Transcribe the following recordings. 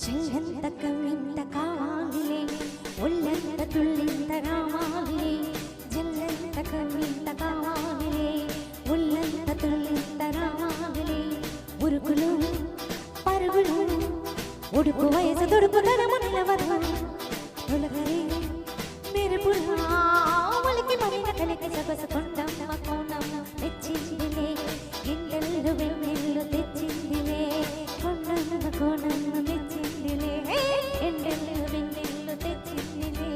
చెయ్యంత కవింత కావాలిలే ఒళ్ళంత తుళ్ళింత రావాలిలే జల్లంత కవింత కావాలిలే ఒళ్ళంత తుళ్ళింత రావాలిలే ఉరుకులు పరుగులు ఉడుపు వయసు దుడుపు తరము నిలవదు తొలగరే మెరుపులా ఒలికి మరిన కలికి సొగసు కొండమ్మ కోనమ్మ తెచ్చిందిలే గిండెలు వెన్నెల్లు తెచ్చిందిలే కొండమ్మ కోనమ్మ తెచ్చిందిలే ఎండెల్లు వెన్నెల్లు తెచ్చిందిలే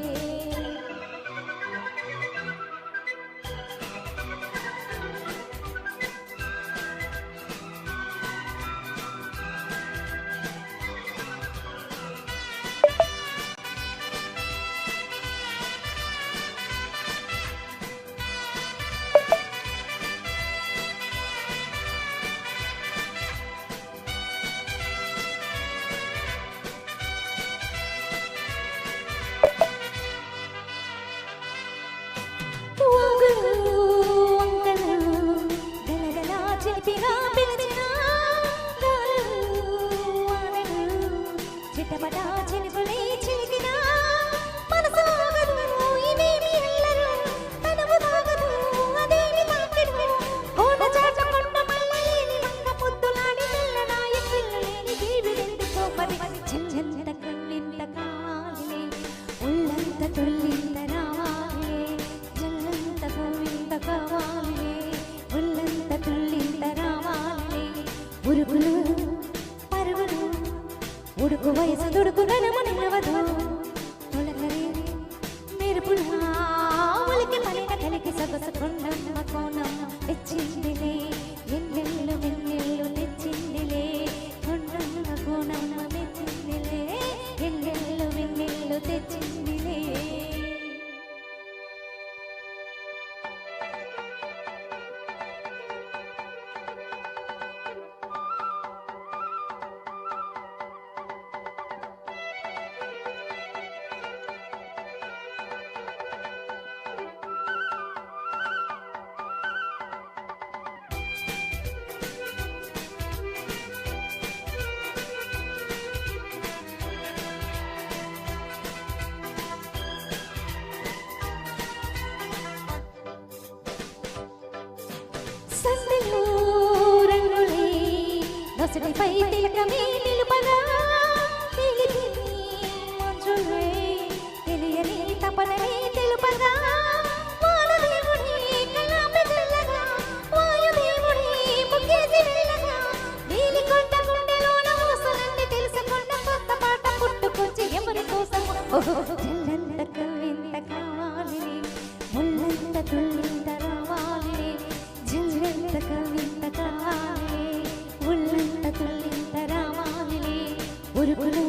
ఉరుకులు పరుగులు ఉడుకు వయసు దుడుకు ధనము నిలవదు తొలగరే మెరుపులా ఒలికి మలిన కలికి సొగసు కొండమ్మ కోనమ్మ తెచ్చిందిలే ఎన్నెల్లు వెన్నెల్లు తెచ్చిందిలే కొండమ్మ కోనమ్మ తెచ్చిందిలే ఎన్నెల్లు వెన్నెల్లు తెచ్చిందిలే సందెలు రంగులే నొసటిపై తిలకమే నిలుపగా తెలియని మంచులే తెలియని తపననే తెలుపగా వానదేవుడి కళ్ళాపి చల్లగా వాయుదేవుడి ముగ్గేసి వెళ్ళగా నీలి కొండ గుండెలోన ఊసలన్నీ తెలుసుకున్న కొత్త పాట పుట్టుకొచ్చి ఎవరి కోసము జల్లంత కవింత కావాలిలే ముల్లంత తుళ్ళింత రావాలిలే జల్లంత కవింత కావాలిలే ఉల్లంత తుళ్ళింత రావాలిలే ఉరుకులు